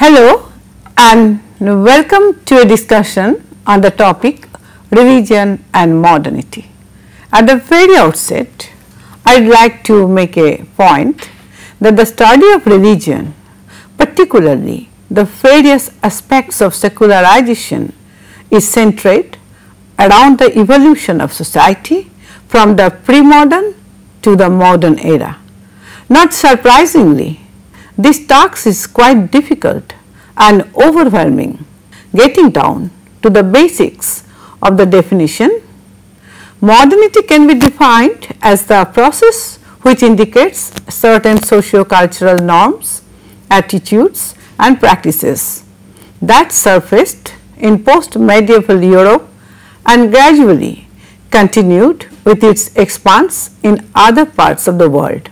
Hello and welcome to a discussion on the topic religion and modernity. At the very outset, I would like to make a point that the study of religion, particularly the various aspects of secularization, is centered around the evolution of society from the pre-modern to the modern era. Not surprisingly, this task is quite difficult and overwhelming. Getting down to the basics of the definition, modernity can be defined as the process which indicates certain socio-cultural norms, attitudes and practices that surfaced in post-medieval Europe and gradually continued with its expanse in other parts of the world.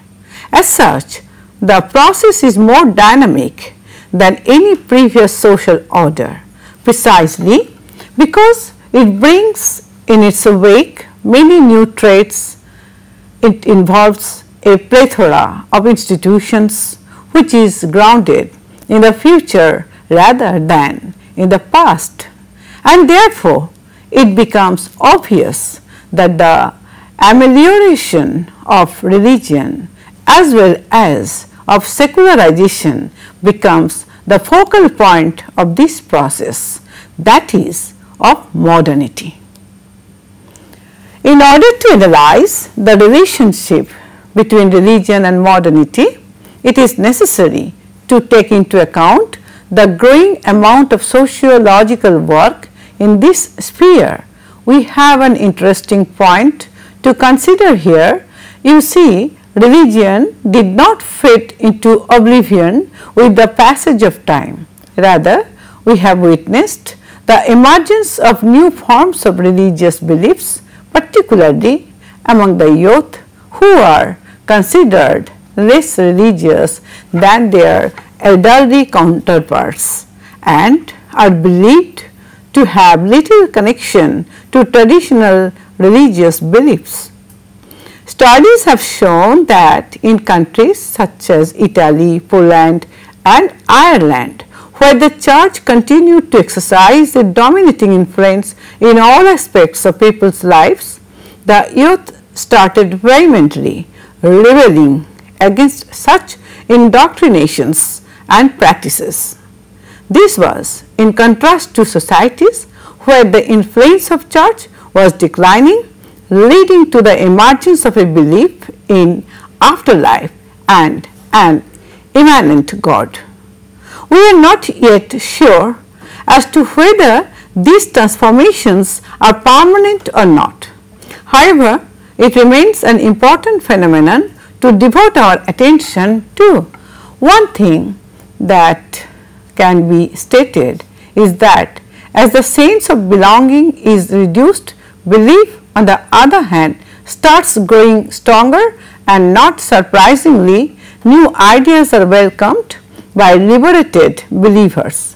As such, the process is more dynamic than any previous social order, precisely because it brings in its wake many new traits. It involves a plethora of institutions which is grounded in the future rather than in the past, and therefore it becomes obvious that the amelioration of religion as well as of secularization becomes the focal point of this process, that is of modernity. In order to analyze the relationship between religion and modernity, it is necessary to take into account the growing amount of sociological work in this sphere. We have an interesting point to consider here. You see, religion did not fade into oblivion with the passage of time. Rather, we have witnessed the emergence of new forms of religious beliefs, particularly among the youth who are considered less religious than their elderly counterparts and are believed to have little connection to traditional religious beliefs. Studies have shown that in countries such as Italy, Poland and Ireland, where the church continued to exercise a dominating influence in all aspects of people's lives, the youth started vehemently rebelling against such indoctrinations and practices. This was in contrast to societies where the influence of church was declining, leading to the emergence of a belief in afterlife and an immanent God. We are not yet sure as to whether these transformations are permanent or not. However, it remains an important phenomenon to devote our attention to. One thing that can be stated is that as the sense of belonging is reduced, belief on the other hand starts growing stronger, and not surprisingly, new ideas are welcomed by liberated believers.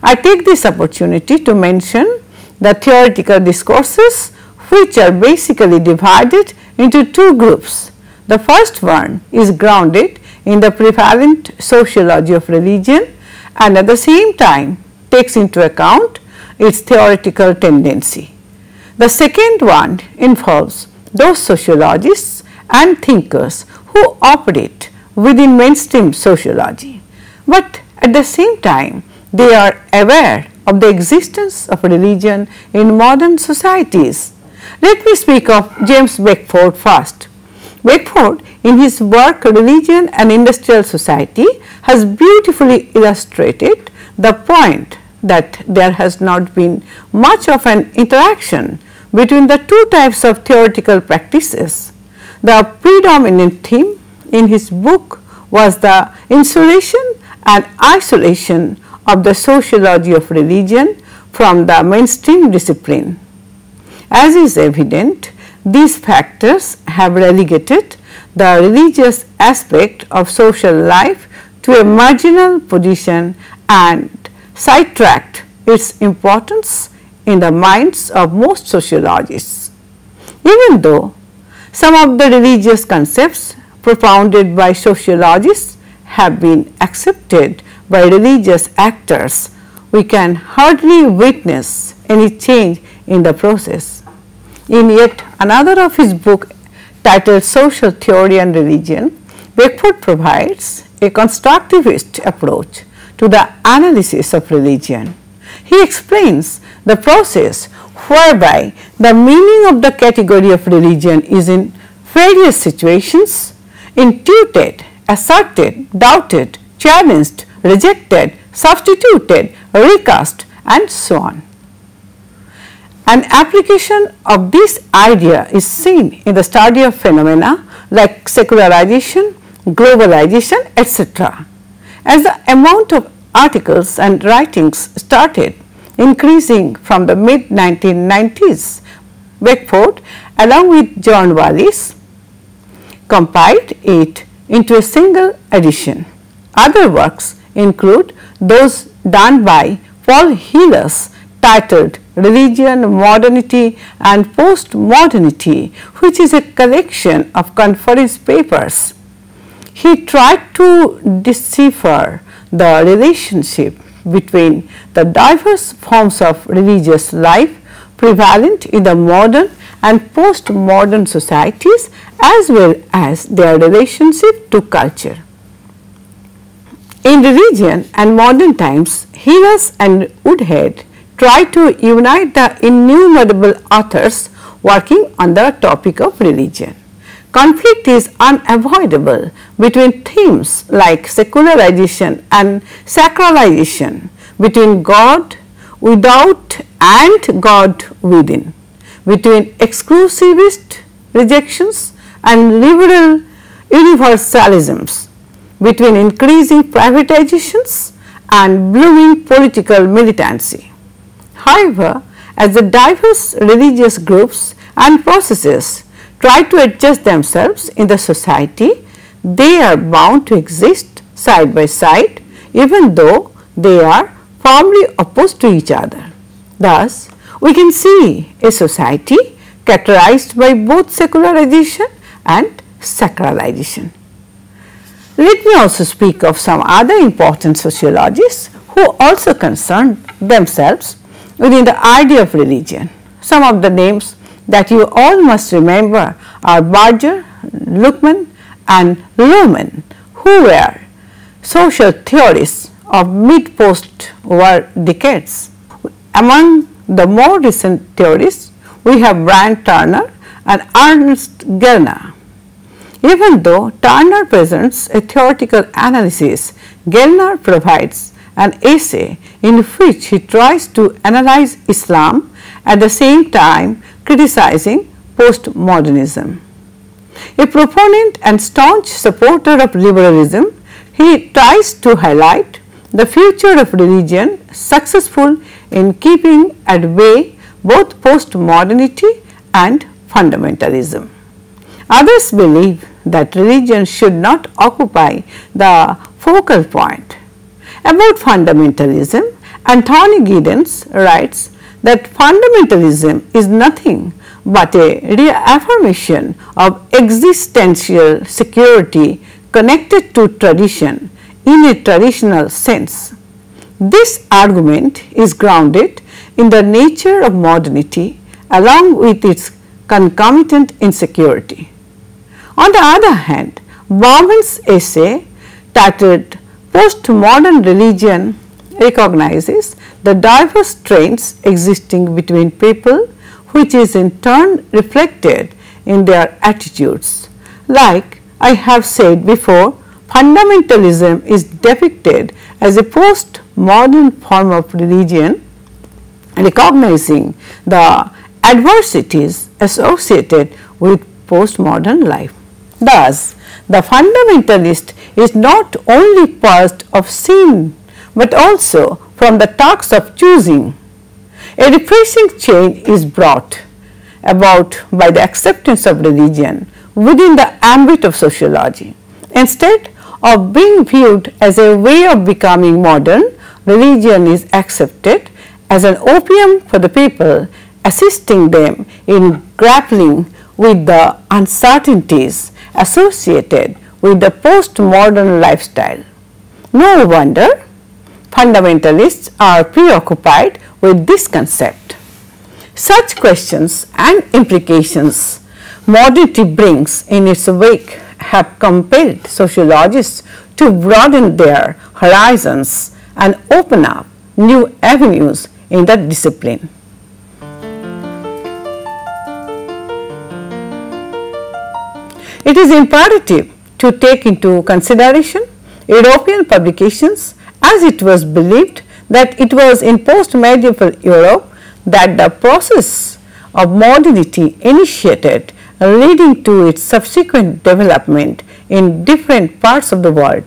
I take this opportunity to mention the theoretical discourses, which are basically divided into two groups. The first one is grounded in the prevalent sociology of religion and at the same time takes into account its theoretical tendency. The second one involves those sociologists and thinkers who operate within mainstream sociology, but at the same time they are aware of the existence of religion in modern societies. Let me speak of James Beckford first. Beckford, in his work Religion and Industrial Society, has beautifully illustrated the point that there has not been much of an interaction between the two types of theoretical practices. The predominant theme in his book was the insulation and isolation of the sociology of religion from the mainstream discipline. As is evident, these factors have relegated the religious aspect of social life to a marginal position and sidetracked its importance in the minds of most sociologists. Even though some of the religious concepts propounded by sociologists have been accepted by religious actors, we can hardly witness any change in the process. In yet another of his book titled Social Theory and Religion, Beckford provides a constructivist approach to the analysis of religion. He explains the process whereby the meaning of the category of religion is in various situations intuited, asserted, doubted, challenged, rejected, substituted, recast, and so on. An application of this idea is seen in the study of phenomena like secularization, globalization, etc. As the amount of articles and writings started increasing from the mid 1990s, Beckford, along with John Wallis, compiled it into a single edition. Other works include those done by Paul Hillas titled Religion, Modernity and Postmodernity, which is a collection of conference papers. He tried to decipher the relationship between the diverse forms of religious life prevalent in the modern and postmodern societies, as well as their relationship to culture. In Religion and Modern Times, Hillas and Woodhead try to unite the innumerable authors working on the topic of religion. Conflict is unavoidable between themes like secularization and sacralization, between God without and God within, between exclusivist rejections and liberal universalisms, between increasing privatizations and blooming political militancy. However, as the diverse religious groups and processes try to adjust themselves in the society, they are bound to exist side by side, even though they are firmly opposed to each other. Thus, we can see a society characterized by both secularization and sacralization. Let me also speak of some other important sociologists who also concern themselves within the idea of religion. Some of the names that you all must remember are Barger, Luckmann and Lohmann, who were social theorists of mid-post-war decades. Among the more recent theorists, we have Brian Turner and Ernst Gellner. Even though Turner presents a theoretical analysis, Gellner provides an essay in which he tries to analyze Islam at the same time criticizing postmodernism. A proponent and staunch supporter of liberalism, he tries to highlight the future of religion successful in keeping at bay both postmodernity and fundamentalism. Others believe that religion should not occupy the focal point. About fundamentalism, Anthony Giddens writes that fundamentalism is nothing but a reaffirmation of existential security connected to tradition in a traditional sense. This argument is grounded in the nature of modernity along with its concomitant insecurity. On the other hand, Bauman's essay titled Postmodern Religion recognizes the diverse trends existing between people, which is in turn reflected in their attitudes. Like I have said before, fundamentalism is depicted as a post-modern form of religion, recognizing the adversities associated with postmodern life. Thus, the fundamentalist is not only purged of sin, but also from the task of choosing. A refreshing change is brought about by the acceptance of religion within the ambit of sociology. Instead of being viewed as a way of becoming modern, religion is accepted as an opium for the people, assisting them in grappling with the uncertainties associated with the postmodern lifestyle. No wonder fundamentalists are preoccupied with this concept. Such questions and implications modernity brings in its wake have compelled sociologists to broaden their horizons and open up new avenues in the discipline. It is imperative to take into consideration European publications, as it was believed that it was in post-medieval Europe that the process of modernity initiated, leading to its subsequent development in different parts of the world.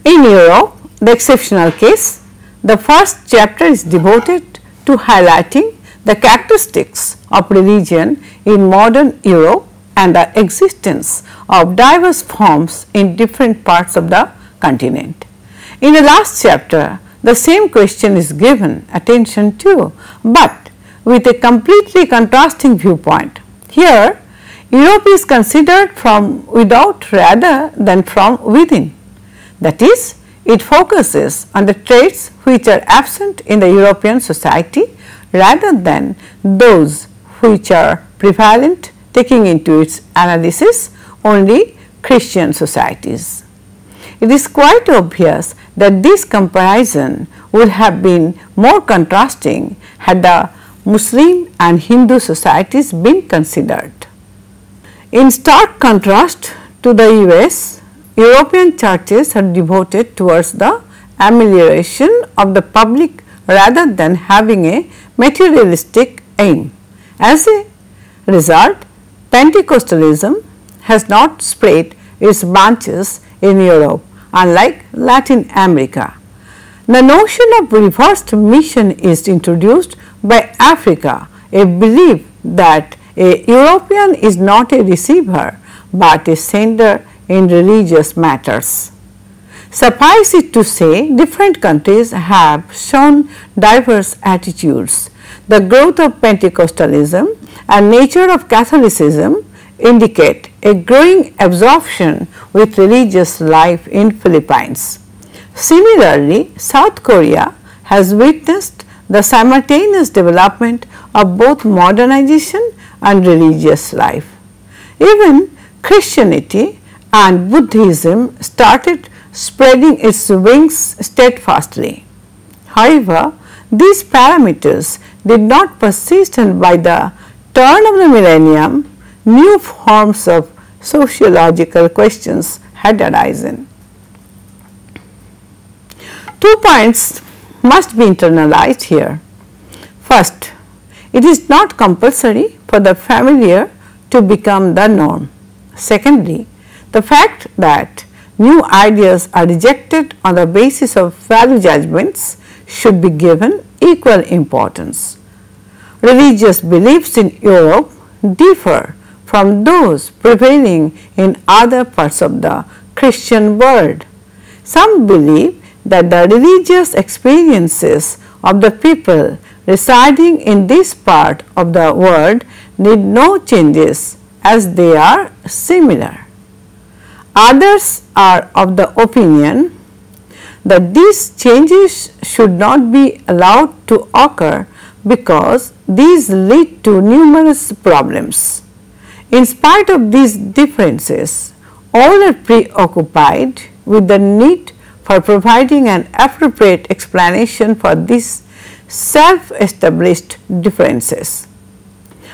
In Europe, the exceptional case, the first chapter is devoted to highlighting the characteristics of religion in modern Europe and the existence of diverse forms in different parts of the continent. In the last chapter, the same question is given attention to, but with a completely contrasting viewpoint. Here, Europe is considered from without rather than from within. That is, it focuses on the traits which are absent in the European society rather than those which are prevalent, taking into its analysis only Christian societies. It is quite obvious that this comparison would have been more contrasting had the Muslim and Hindu societies been considered. In stark contrast to the US, European churches are devoted towards the amelioration of the public rather than having a materialistic aim. As a result, Pentecostalism has not spread its branches in Europe, unlike Latin America. The notion of reversed mission is introduced by Africa, a belief that a European is not a receiver but a sender in religious matters. Suffice it to say, different countries have shown diverse attitudes. The growth of Pentecostalism and nature of Catholicism indicate a growing absorption with religious life in Philippines. Similarly, South Korea has witnessed the simultaneous development of both modernization and religious life. Even Christianity and Buddhism started spreading its wings steadfastly. However, these parameters did not persist, and by the turn of the millennium, new forms of sociological questions had arisen. 2 points must be internalized here. First, it is not compulsory for the familiar to become the norm. Secondly, the fact that new ideas are rejected on the basis of value judgments should be given equal importance. Religious beliefs in Europe differ from those prevailing in other parts of the Christian world. Some believe that the religious experiences of the people residing in this part of the world need no changes as they are similar. Others are of the opinion that these changes should not be allowed to occur because these lead to numerous problems. In spite of these differences, all are preoccupied with the need for providing an appropriate explanation for these self-established differences.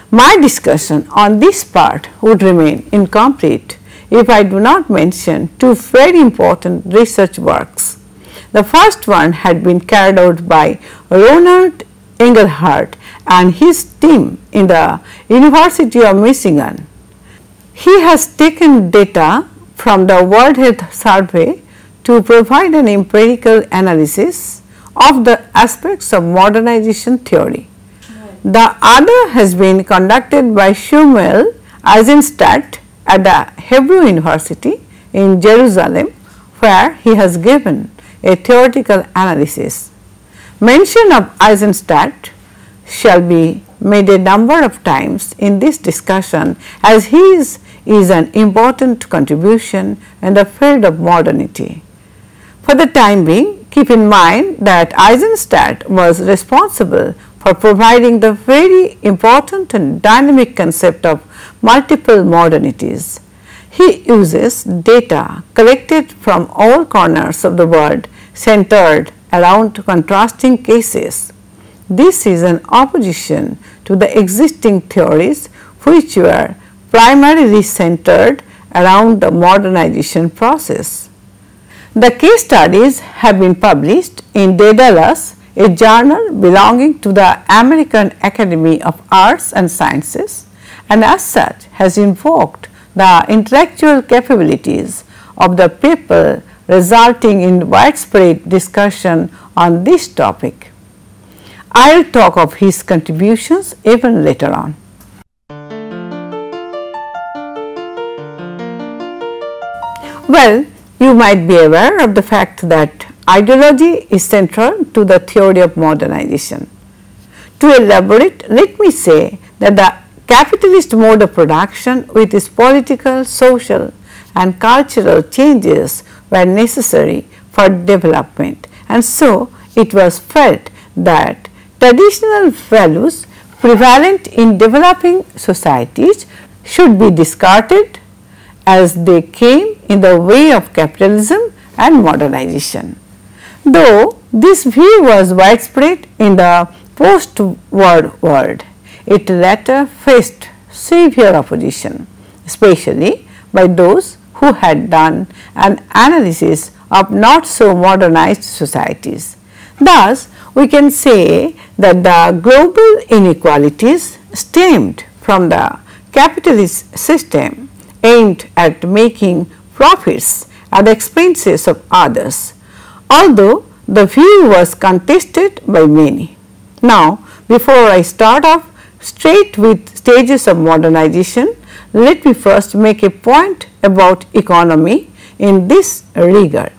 My discussion on this part would remain incomplete if I do not mention two very important research works. The first one had been carried out by Ronald Engelhardt and his team in the University of Michigan. He has taken data from the World Health Survey to provide an empirical analysis of the aspects of modernization theory. The other has been conducted by Shmuel Eisenstadt at the Hebrew University in Jerusalem, where he has given a theoretical analysis. Mention of Eisenstadt shall be made a number of times in this discussion, as his is an important contribution in the field of modernity. For the time being, Keep in mind that Eisenstadt was responsible for providing the very important and dynamic concept of multiple modernities. He uses data collected from all corners of the world centered around contrasting cases. This is an opposition to the existing theories which were primarily centered around the modernization process. The case studies have been published in Daedalus, a journal belonging to the American Academy of Arts and Sciences, and as such has invoked the intellectual capabilities of the people, resulting in widespread discussion on this topic. I will talk of his contributions even later on. Well, you might be aware of the fact that ideology is central to the theory of modernization. To elaborate, let me say that the capitalist mode of production with its political, social and cultural changes were necessary for development, and so it was felt that traditional values prevalent in developing societies should be discarded as they came in the way of capitalism and modernization. Though this view was widespread in the post-war world, it later faced severe opposition, especially by those who had done an analysis of not so modernized societies. Thus, we can say that the global inequalities stemmed from the capitalist system aimed at making profits at the expenses of others, although the view was contested by many. Now, before I start off straight with stages of modernization, let me first make a point about economy in this regard.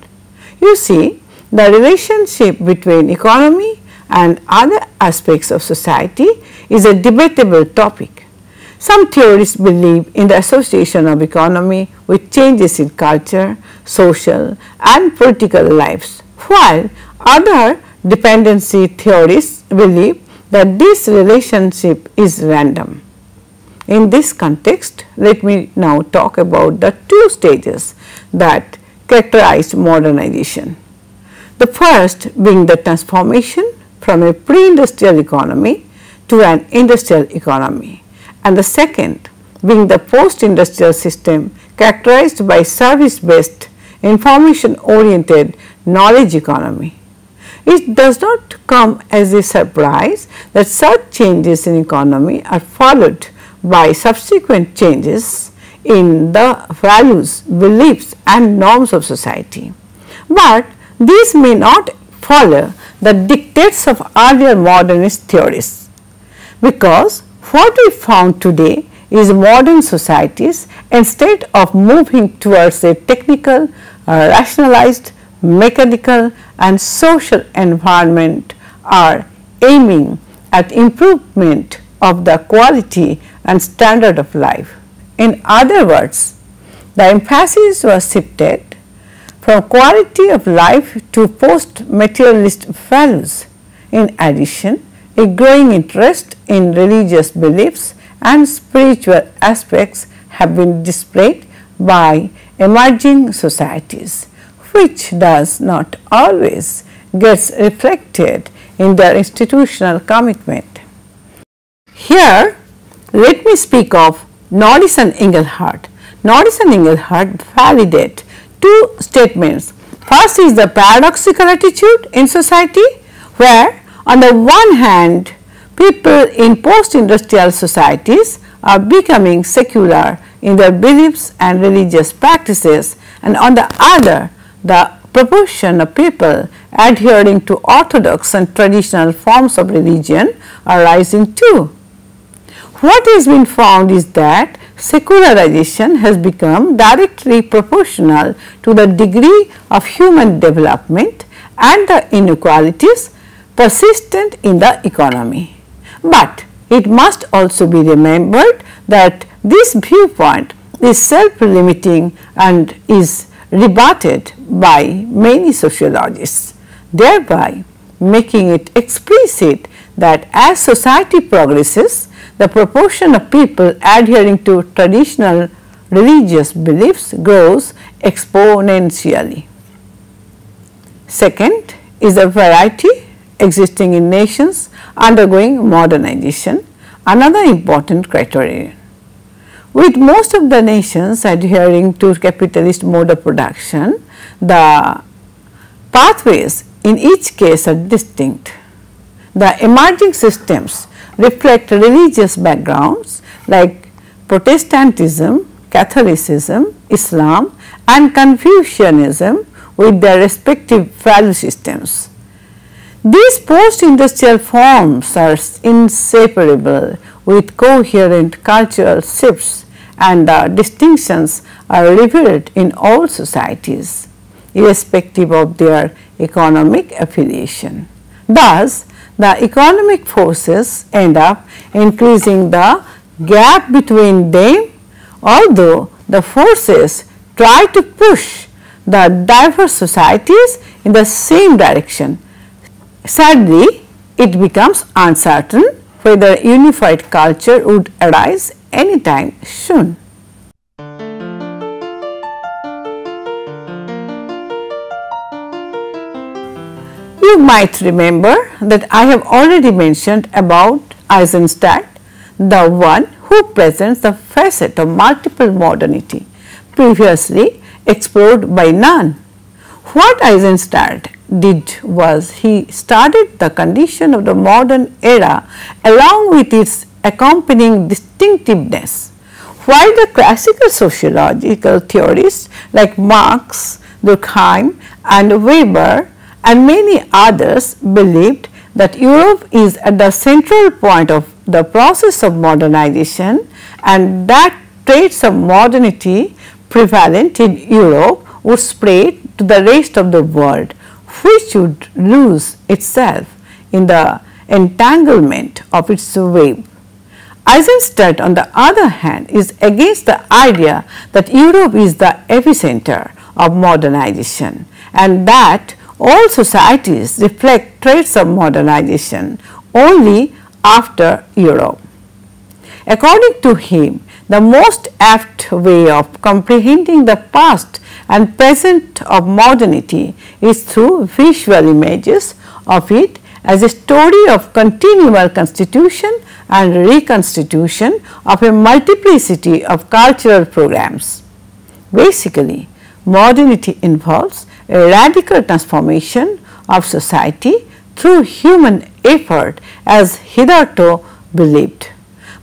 You see, the relationship between economy and other aspects of society is a debatable topic. Some theorists believe in the association of economy with changes in culture, social and political lives, while other dependency theorists believe that this relationship is random. In this context, let me now talk about the two stages that characterized modernization. The first being the transformation from a pre-industrial economy to an industrial economy, and the second being the post-industrial system characterized by service-based, information-oriented knowledge economy. It does not come as a surprise that such changes in economy are followed by subsequent changes in the values, beliefs and norms of society. But these may not follow the dictates of earlier modernist theories, because what we found today is modern societies, instead of moving towards a technical, rationalized, mechanical and social environment, are aiming at improvement of the quality and standard of life. In other words, the emphasis was shifted from quality of life to post-materialist values. In addition, a growing interest in religious beliefs and spiritual aspects have been displayed by emerging societies, which does not always gets reflected in their institutional commitment. Here, let me speak of Nordis and Engelhardt. Nordis and Engelhardt validate two statements. First is the paradoxical attitude in society, where on the one hand people in post-industrial societies are becoming secular in their beliefs and religious practices, and on the other the proportion of people adhering to orthodox and traditional forms of religion are rising too. What has been found is that secularization has become directly proportional to the degree of human development and the inequalities persistent in the economy. But it must also be remembered that this viewpoint is self-limiting and is rebutted by many sociologists. thereby making it explicit that as society progresses, the proportion of people adhering to traditional religious beliefs grows exponentially. Second is the variety existing in nations undergoing modernization, another important criterion. With most of the nations adhering to capitalist mode of production, the pathways in each case are distinct. The emerging systems reflect religious backgrounds like Protestantism, Catholicism, Islam and Confucianism with their respective value systems. These post-industrial forms are inseparable with coherent cultural shifts, and the distinctions are revealed in all societies, irrespective of their economic affiliation. Thus, the economic forces end up increasing the gap between them, although the forces try to push the diverse societies in the same direction. Sadly, it becomes uncertain whether a unified culture would arise anytime soon. You might remember that I have already mentioned about Eisenstadt, the one who presents the facet of multiple modernity, previously explored by none. What Eisenstadt did was he studied the condition of the modern era along with its accompanying distinctiveness, while the classical sociological theorists like Marx, Durkheim and Weber and many others believed that Europe is at the central point of the process of modernization, and that traits of modernity prevalent in Europe would spread to the rest of the world, which would lose itself in the entanglement of its web. Eisenstadt, on the other hand, is against the idea that Europe is the epicenter of modernization and that all societies reflect traits of modernization only after Europe. According to him, the most apt way of comprehending the past and present of modernity is through visual images of it as a story of continual constitution and reconstitution of a multiplicity of cultural programs. Basically, modernity involves a radical transformation of society through human effort as hitherto believed.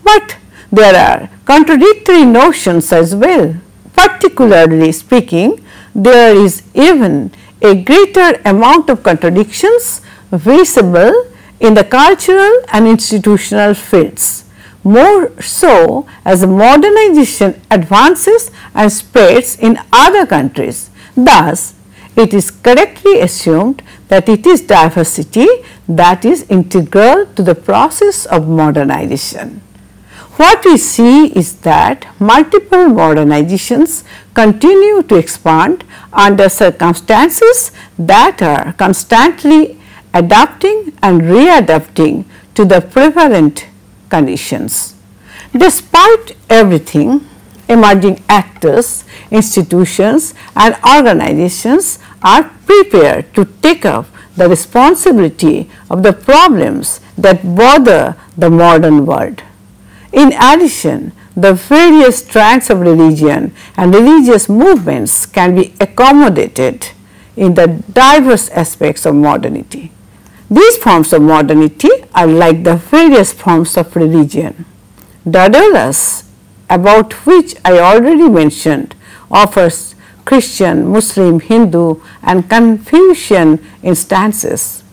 But there are contradictory notions as well. Particularly speaking, there is even a greater amount of contradictions visible in the cultural and institutional fields, more so as modernization advances and spreads in other countries. Thus, it is correctly assumed that it is diversity that is integral to the process of modernization. What we see is that multiple modernizations continue to expand under circumstances that are constantly adapting and readapting to the prevalent conditions. Despite everything, emerging actors, institutions and organizations are prepared to take up the responsibility of the problems that bother the modern world. In addition, the various strands of religion and religious movements can be accommodated in the diverse aspects of modernity. These forms of modernity are like the various forms of religion. Daedalus, about which I already mentioned, offers Christian, Muslim, Hindu and Confucian instances.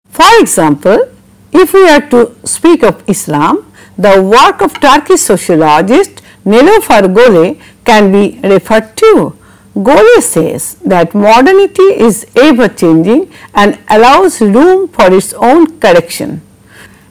For example, if we are to speak of Islam, the work of Turkish sociologist Nilüfer Gole can be referred to. Gole says that modernity is ever changing and allows room for its own correction.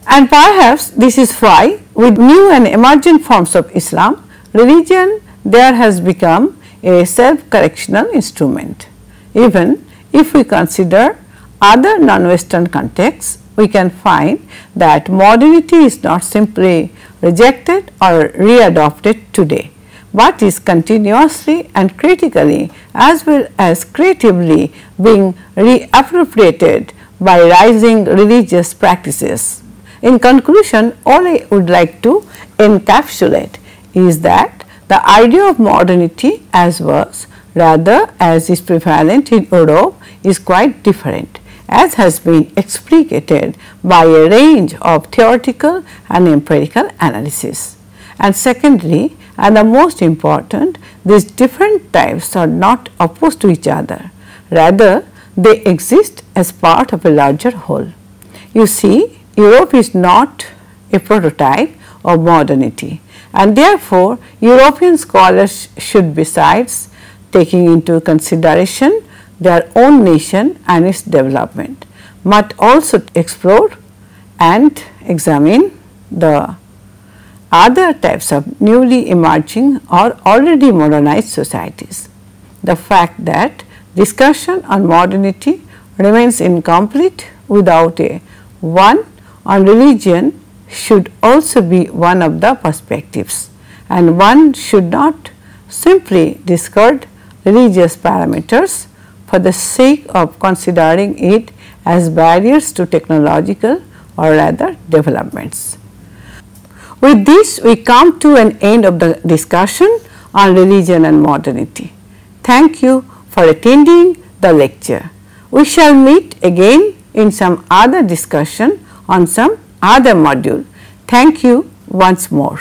And perhaps this is why with new and emergent forms of Islam, religion there has become a self-correctional instrument. Even If we consider other non-Western contexts, we can find that modernity is not simply rejected or readopted today, but is continuously and critically as well as creatively being reappropriated by rising religious practices. In conclusion, all I would like to encapsulate is that the idea of modernity as was rather as is prevalent in Europe is quite different, as has been explicated by a range of theoretical and empirical analysis. And secondly, and the most important, these different types are not opposed to each other, rather they exist as part of a larger whole. You see, Europe is not a prototype of modernity, and therefore European scholars should, besides taking into consideration their own nation and its development, must also explore and examine the other types of newly emerging or already modernized societies. The fact that discussion on modernity remains incomplete without a one on religion should also be one of the perspectives, and one should not simply discard religious parameters for the sake of considering it as barriers to technological or rather developments. With this, we come to an end of the discussion on religion and modernity. Thank you for attending the lecture. We shall meet again in some other discussion on some other module. Thank you once more.